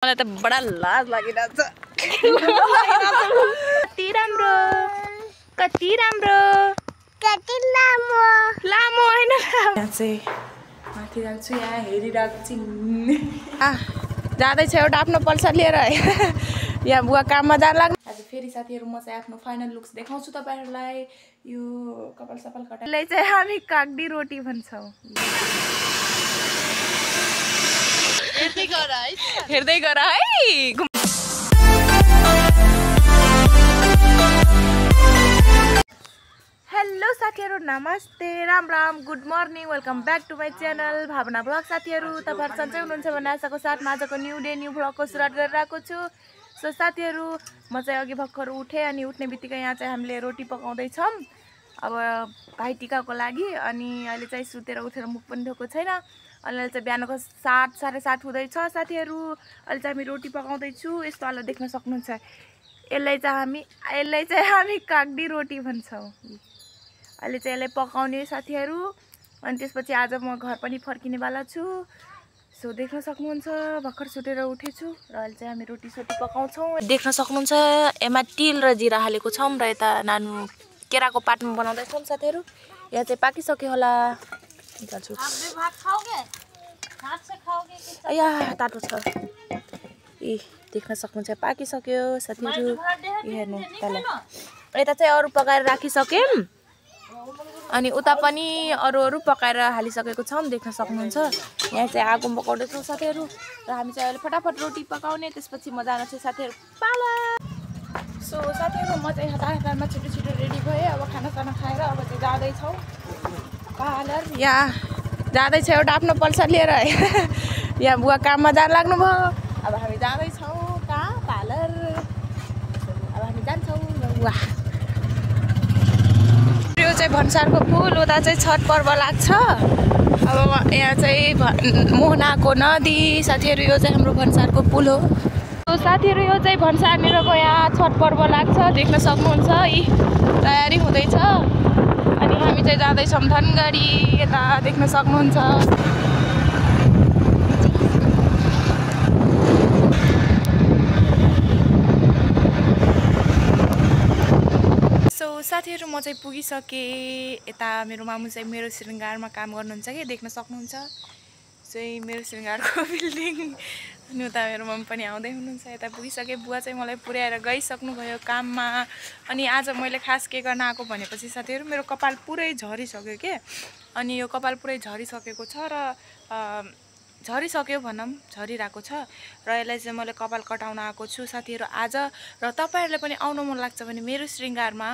मलाई त बडा लाज लागिरहेछ। कति राम्रो लामो हैन। यहाँ चाहिँ माथि जान्छु, यहाँ हेरिरहेको छु। जाँदैछ एउटा आफ्नो पल्सर लिएर यहाँ बुवा काममा जान लाग्नु। आज फेरि साथीहरू म चाहिँ आफ्नो फाइनल लुक्स देखाउँछु तपाईहरुलाई। यो कपाल सपाल कटाइ चाहिँ हामी काग्दी रोटी भन्छौँ। हेर्दै गर है। हेलो साथीहरू, नमस्ते, Ram Ram, good morning, welcome back to my channel Bhawana blog. साथीहरू तपाईहरु सन्चै हुनुहुन्छ भन्ने आशाको साथमा आजको न्यू डे न्यू ब्लगको सुरुवात गरिरहेको छु। सो साथीहरू म चाहिँ अघि भर्खर उठेँ अनि उठ्ने बित्तिकै यहाँ चाहिँ हामीले रोटी पकाउँदैछौँ अब भाइ टिकाको लागि। अनि अहिले चाहिँ सुतेर उठेर मुख पनि धोएको छैन। अहिले चाहिँ बिहानको 7 साढे 7 हुँदैछ साथीहरू। अहिले चाहिँ हामी रोटी पकाउँदैछु। यस्तो आलो देख्न सक्नुहुन्छ। यसलाई चाहिँ हामी काग्दी रोटी भन्छौँ। अहिले चाहिँ यसलाई पकाउने साथीहरू। अनि त्यसपछि आज म घर पनि फर्किनेवाला छु। सो देख्न सक्नुहुन्छ भर्खर सुतेर उठेछु र अहिले चाहिँ हामी रोटी सोटी पकाउँछौँ। देख्न सक्नुहुन्छ यसमा तिल र जिरा हालेको छौँ र यता नानु केराको पातमा बनाउँदैछौँ साथीहरू। यहाँ चाहिँ पाकिसक्यो होला। निकाल्छु। या तातो छ। ए देख्न सक्नुहुन्छ पाकिसक्यो साथीहरू। हेर्नु तल यता चाहिँ अरू पकाएर राखिसक्यौँ अनि उता पनि अरू पकाएर हालिसकेको छौँ। देख्न सक्नुहुन्छ यहाँ चाहिँ आगो पकाउँदैछौँ साथीहरू र हामी चाहिँ अहिले फटाफट रोटी पकाउने। त्यसपछि म जान चाहिँ साथीहरू पार्लर। सो साथीहरू म चाहिँ हतारमा छिटो रेडी भएँ। अब खानासाना खाएर अब चाहिँ जाँदैछौँ पार्लर। यहाँ जाँदैछ एउटा आफ्नो पल्सर लिएर यहाँ बुवा काममा जान लाग्नुभयो। अब हामी जाँदैछौँ कहाँ पार्लर। अब हामी जान्छौँ बुवा। यो चाहिँ भन्सारको पुल, उता चाहिँ छठ पर्व लाग्छ। अब यहाँ चाहिँ मोहनाको नदी साथीहरू। यो चाहिँ हाम्रो भन्सारको पुल हो। साथीहरू यो चाहिँ भन्सारनिरको यहाँ छठ पर्व लाग्छ। देख्न सक्नुहुन्छ यी तयारी हुँदैछ। अनि हामी चाहिँ जाँदैछौँ धनगढी। यता देख्न सक्नुहुन्छ। साथीहरू म चाहिँ पुगिसकेँ। यता मेरो मामु चाहिँ मेरो श्रृङ्गारमा काम गर्नुहुन्छ कि देख्न सक्नुहुन्छ। चाहिँ मेरो श्रृङ्गारको बिल्डिङ। अनि उता मेरो मम्मी पनि आउँदै हुनुहुन्छ। यता पुगिसकेँ। बुवा चाहिँ मलाई पुर्याएर गइसक्नुभयो काममा। अनि आज मैले खास के गर्न आएको भनेपछि साथीहरू मेरो कपाल पुरै झरिसक्यो के। अनि यो कपाल पुरै झरिसकेको छ र झरिसक्यो भनौँ, झरिरहेको छ र यसलाई चाहिँ मैले कपाल कटाउन आएको छु साथीहरू आज। र तपाईँहरूलाई पनि आउनु मन लाग्छ भने मेरो श्रृङ्गारमा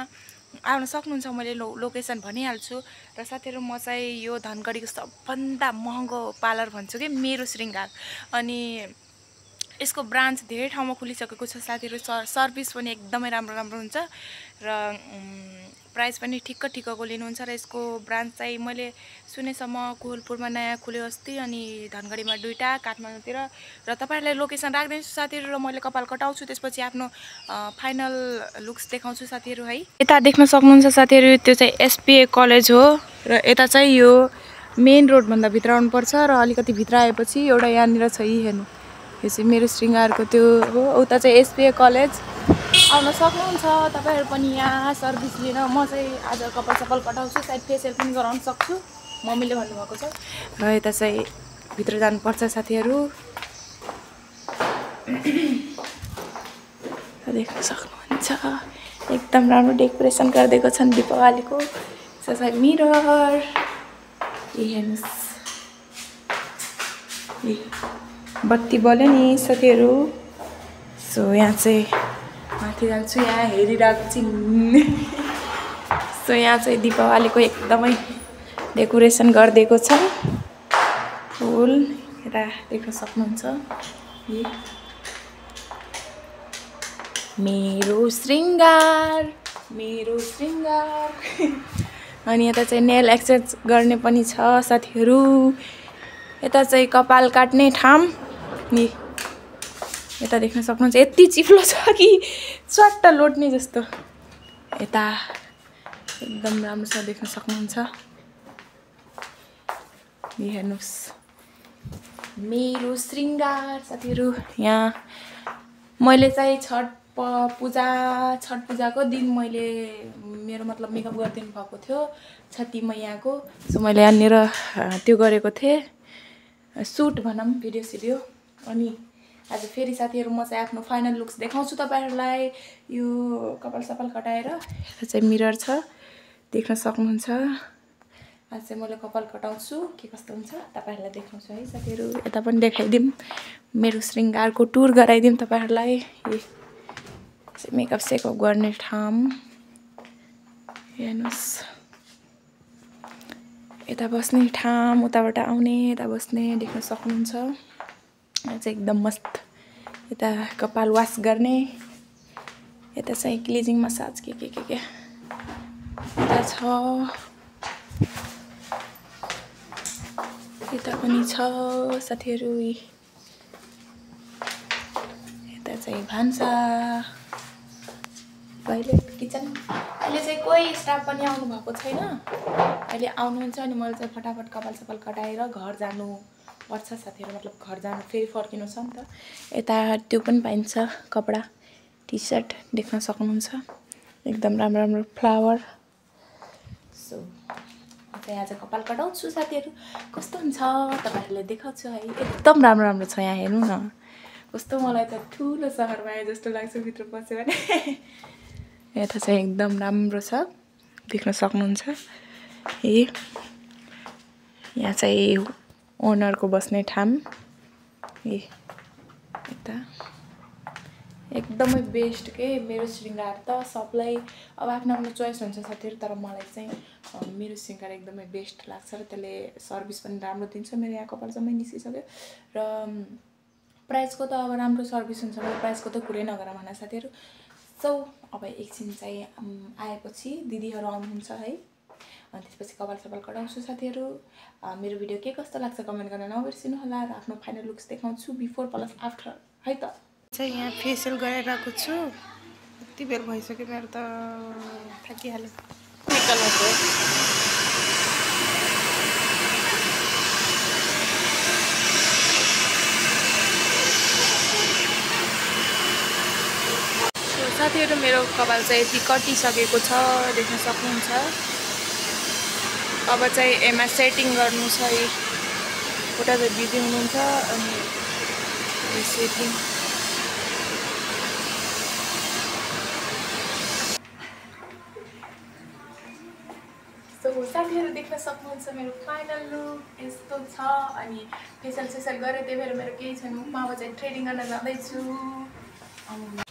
आउन सक्नुहुन्छ। मैले लोकेसन भनिहाल्छु। र साथीहरू म चाहिँ यो धनगढीको सबभन्दा महँगो पार्लर भन्छु कि मेरो श्रृङ्गार। अनि यसको ब्रान्च धेरै ठाउँमा खुलिसकेको छ साथीहरू। सर्भिस पनि एकदमै राम्रो हुन्छ र प्राइस पनि ठिक्कको लिनुहुन्छ। र यसको ब्रान्च चाहिँ मैले सुनेसम्म कोहलपुरमा नयाँ खुल्यो अस्ति अनि धनगढीमा 2टा काठमाडौँतिर। र तपाईँहरूलाई लोकेसन राख्दैछु साथीहरू। र मैले कपाल कटाउँछु त्यसपछि आफ्नो फाइनल लुक्स देखाउँछु साथीहरू है। यता देख्न सक्नुहुन्छ साथीहरू त्यो चाहिँ एसपिए कलेज हो। र यता चाहिँ यो मेन रोडभन्दा भित्र आउनुपर्छ र अलिकति भित्र आएपछि एउटा यहाँनिर छ यी हेर्नु। यो चाहिँ मेरो श्रृङ्गारको त्यो हो। उता चाहिँ एसपिए कलेज आउन सक्नुहुन्छ तपाईँहरू पनि यहाँ सर्भिस लिन। म चाहिँ आज कपाल सपाल कटाउँछु, सायद फेसियल पनि गराउन सक्छु मम्मीले भन्नुभएको छ। र यता चाहिँ भित्र जानुपर्छ साथीहरू। देख्न सक्नुहुन्छ एकदम राम्रो डेकोरेसन गरिदिएको छन् दीपावलीको। साथै मिरर हेर्नुहोस्, बत्ती बल्यो नि साथीहरू। सो यहाँ चाहिँ माथि जान्छु, यहाँ हेरिरहेको छु। सो यहाँ चाहिँ दीपावलीको एकदमै डेकोरेसन गरिदिएको छ फुल। यता देख्न सक्नुहुन्छ मेरो श्रृङ्गार। अनि यता चाहिँ नेल एक्सचेन्ज गर्ने पनि छ साथीहरू। यता चाहिँ कपाल काट्ने ठाउँ नि। यता देख्न सक्नुहुन्छ यति चिप्लो छ कि चट्ट लोट्ने जस्तो। यता एकदम राम्रो छ देख्न सक्नुहुन्छ। हेर्नुहोस् मेरो श्रृङ्गार साथीहरू। यहाँ मैले चाहिँ छठ पूजाको दिन मैले मेरो मतलब मेकअप गरिदिनु भएको थियो छठी मैयाको। सो मैले यहाँनिर त्यो गरेको थिएँ सुट भनौँ भिडियो। अनि आज फेरि साथीहरू म चाहिँ आफ्नो फाइनल लुक्स देखाउँछु तपाईँहरूलाई। यो कपाल सपाल कटाएर यता चाहिँ मिरर छ देख्न सक्नुहुन्छ। आज चाहिँ मैले कपाल कटाउँछु के कस्तो हुन्छ तपाईँहरूलाई देखाउँछु है साथीहरू। यता पनि देखाइदिउँ मेरो श्रृङ्गारको टुर गराइदिउँ तपाईँहरूलाई। मेकअप सेकअप गर्ने ठाउँ हेर्नुहोस्, यता बस्ने ठाउँ, उताबाट आउने यता बस्ने देख्न सक्नुहुन्छ। यहाँ चाहिँ एकदम मस्त। यता कपाल वास गर्ने, यता चाहिँ क्लिजिङ मसाज के यता छ, यता पनि छ साथीहरू। यता चाहिँ भान्सा टोयलेट किचन। अहिले चाहिँ कोही स्टाफ पनि आउनु भएको छैन, अहिले आउनुहुन्छ। अनि मैले चाहिँ फटाफट कपाल सपाल कटाएर घर जानु पर्छ साथीहरू, मतलब घर जानु फेरि फर्किनु छ नि त। यता त्यो पनि पाइन्छ कपडा टी सर्ट देख्न सक्नुहुन्छ, एकदम राम्रो राम्रो फ्लावर। सो चाहिँ आज कपाल कटाउँछु साथीहरू, कस्तो हुन्छ तपाईँहरूले देखाउँछु है। एकदम राम्रो राम्रो छ यहाँ, हेर्नु न कस्तो मलाई त ठुलो सहरमा आए जस्तो लाग्छ भित्र पस्यो भने। यता चाहिँ एकदम राम्रो छ देख्न सक्नुहुन्छ। यहाँ चाहिँ ओनरको बस्ने ठाउँ। यता एकदमै बेस्ट के मेरो श्रृङ्गार त सबलाई अब आफ्नो आफ्नो चोइस हुन्छ साथीहरू, तर मलाई चाहिँ मेरो श्रृङ्गार एकदमै बेस्ट लाग्छ र त्यसले सर्भिस पनि राम्रो दिन्छ। मेरो यहाँ कपाल जम्मै निस्किसक्यो र प्राइसको त अब राम्रो सर्भिस हुन्छ भने प्राइसको त कुरै नगर भन साथीहरू। सो अब एकछिन चाहिँ आएपछि दिदीहरू आउनुहुन्छ है, अनि त्यसपछि कपाल सपाल कटाउँछु साथीहरू। मेरो भिडियो के कस्तो लाग्छ कमेन्ट गर्न नबिर्सिनु होला र आफ्नो फाइनल लुक्स देखाउँछु बिफोर प्लस आफ्टर है त। चाहिँ यहाँ फेसियल गरिरहेको छु, यति बेर भइसक्यो मेरो त थाकिहाल्यो। साथीहरू मेरो कपाल चाहिँ यति कटिसकेको छ देख्न सक्नुहुन्छ। अब चाहिँ यसमा सेटिङ गर्नु छ है, उता चाहिँ बिजी हुनुहुन्छ अनि सेटिङ। साथीहरू देख्न सक्नुहुन्छ मेरो फाइनल लुक यस्तो छ। अनि फेसियल सेसियल गरेँ, त्यही भएर मेरो केही छैन मुखमा। अब चाहिँ थ्रेडिङ गर्न जाँदैछु।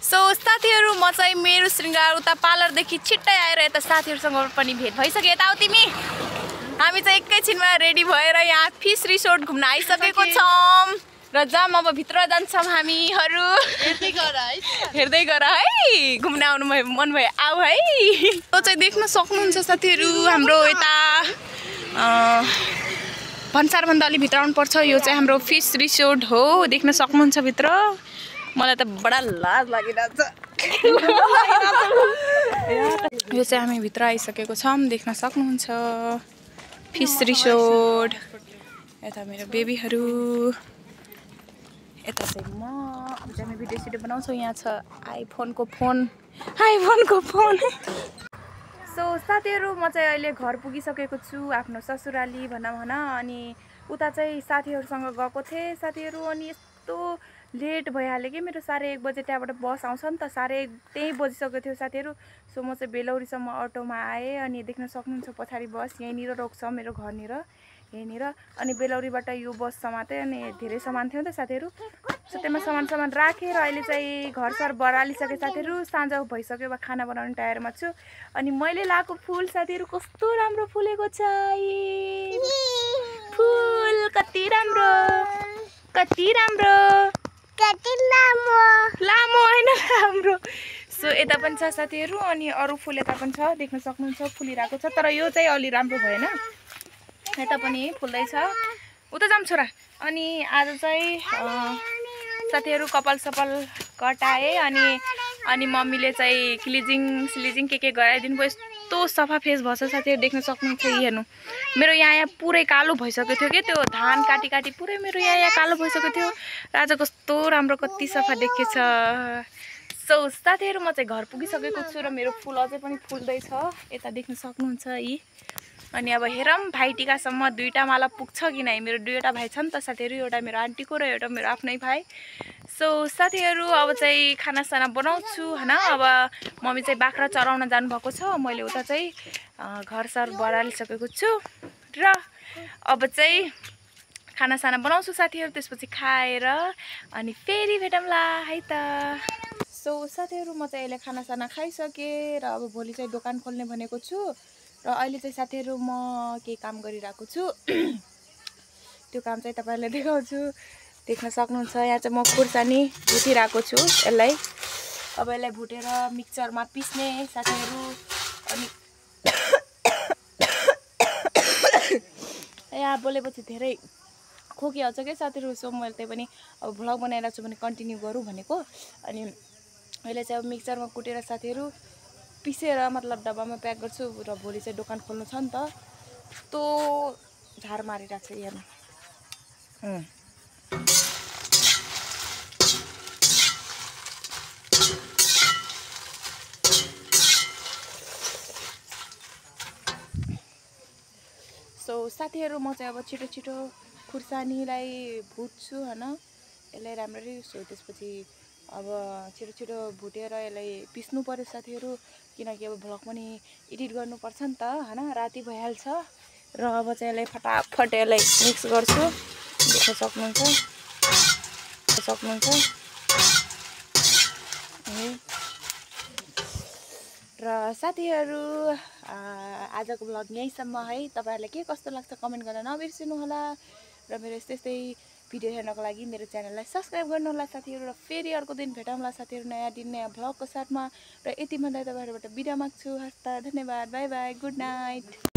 सो साथीहरू म चाहिँ मेरो श्रृङ्गार उता पार्लरदेखि छिट्टै आएर यता साथीहरूसँग पनि भेट भइसक्यो। यता आऊ तिमी, हामी चाहिँ एकैछिनमा रेडी भएर यहाँ फिस रिसोर्ट घुम्न आइसकेको छौँ र जाम अब भित्र जान्छौँ हामीहरू। हेर्दै गर है, घुम्न आउनु मन भयो आऊ है। त्यो चाहिँ देख्न सक्नुहुन्छ साथीहरू हाम्रो यता भन्सारभन्दा अलि भित्र आउनुपर्छ। यो चाहिँ हाम्रो फिस रिसोर्ट हो, देख्न सक्नुहुन्छ भित्र। मलाई त बडा लाज लागिरहेछ। यो चाहिँ हामी भित्र आइसकेको छौँ, देख्न सक्नुहुन्छ फिस रिसोर्ट। यता मेरो बेबीहरू, यता चाहिँ म। अब चाहिँ हामी भिडियो सिडियो बनाउँछौँ। यहाँ छ आइफोनको फोन। सो साथीहरू म चाहिँ अहिले घर पुगिसकेको छु, आफ्नो ससुराली भनौँ होइन। अनि उता चाहिँ साथीहरूसँग गएको थिएँ साथीहरू। अनि यस्तो लेट भइहाल्यो कि मेरो 1:30 बजे त्यहाँबाट बस आउँछ नि त, 1:30 त्यहीँ बजिसकेको थियो साथीहरू। सो म चाहिँ बेलौरीसम्म अटोमा आएँ। अनि देख्न सक्नुहुन्छ पछाडि बस यहीँनिर रोक्छ मेरो घरनिर यहीँनिर। अनि बेलौरीबाट यो बस समातेँ। अनि धेरै सामान थियो नि त साथीहरू, सो त्यसमा सामान राखेर अहिले चाहिँ घर बरालिसकेँ साथीहरू। साँझ भइसक्यो, अब खाना बनाउने तयारीमा छु। अनि मैले लगाएको फुल साथीहरू कस्तो राम्रो फुलेको छ, फुल कति राम्रो लामो होइन राम्रो। सो यता पनि छ साथीहरू, अनि अरू फुल यता पनि छ देख्न सक्नुहुन्छ फुलिरहेको छ। तर यो चाहिँ अलि राम्रो भएन, यता पनि फुल्दैछ। उता जाऊँ छोरा। अनि आज चाहिँ साथीहरू कपाल सपाल कटाएँ। अनि मम्मीले चाहिँ क्लिजिङ के गराइदिनु भयो। कस्तो सफा फेस भएछ साथीहरू, देख्न सक्नुहुन्छ। हेर्नु मेरो यहाँ पुरै कालो भइसकेको थियो कि त्यो धान काटी काटी पुरै मेरो यहाँ कालो भइसकेको थियो र आज कस्तो राम्रो कति सफा देखेछ। सो साथीहरू म चाहिँ घर पुगिसकेको छु र मेरो फुल अझै पनि फुल्दैछ, यता देख्न सक्नुहुन्छ यी। अनि अब हेरौँ भाइटिकासम्म 2टा माला पुग्छ कि नै। मेरो 2वटा भाइ छ नि त साथीहरू, एउटा मेरो आन्टीको र एउटा मेरो आफ्नै भाइ। सो साथीहरू अब चाहिँ खानासाना बनाउँछु हैन। अब मम्मी चाहिँ बाख्रा चराउन जानुभएको छ, मैले उता चाहिँ घरसर बढालिसकेको छु र अब चाहिँ खानासाना बनाउँछु साथीहरू। त्यसपछि खाएर अनि फेरि भेटौँला है त। सो साथीहरू म चाहिँ अहिले खानासाना खाइसकेँ र अब भोलि चाहिँ दोकान खोल्ने भनेको छु र अहिले चाहिँ साथीहरू म केही काम गरिरहेको छु। त्यो काम चाहिँ तपाईहरुलाई देखाउँछु, देख्न सक्नुहुन्छ। यहाँ चाहिँ म खुर्सानी भुटिरहेको छु यसलाई। अब यसलाई भुटेर मिक्सरमा पिस्ने साथीहरू। अनि यहाँ बोलेपछि धेरै खोकी आउँछ के साथीहरू, सो मैले त्यही पनि अब भ्लग बनाइरहेको छु भने कन्टिन्यू गरौँ भनेको। अनि अहिले चाहिँ अब मिक्सरमा कुटेर साथीहरू पिसेर मतलब डब्बामा प्याक गर्छु र भोलि चाहिँ दोकान खोल्नु छ नि त। कस्तो झार मारिरहेको छ हेर्नु। सो साथीहरू म चाहिँ अब छिटो छिटो खुर्सानीलाई भुट्छु हैन, यसलाई राम्ररी। सो त्यसपछि अब छिटो छिटो भुटेर यसलाई पिस्नु पर्यो साथीहरू, किनकि अब भ्लग पनि एडिट गर्नुपर्छ नि त हैन, राति भइहाल्छ। र अब चाहिँ यसलाई फटाफट यसलाई मिक्स गर्छु, देख्न सक्नुहुन्छ र साथीहरू आजको भ्लग यहीसम्म है। तपाईहरुलाई के कस्तो लाग्छ कमेन्ट गर्न नबिर्सिनु होला र मेरो यस्तै भिडियो हेर्नको लागि मेरो च्यानललाई सब्स्क्राइब गर्नु होला साथीहरू। र फेरि अर्को दिन भेटौँला साथीहरू नयाँ दिन नयाँ भ्लगको साथमा। र यति भन्दै तपाईहरुबाट बिदा माग्छु। हस्त धन्यवाद, बाइ बाइ, गुड नाइट।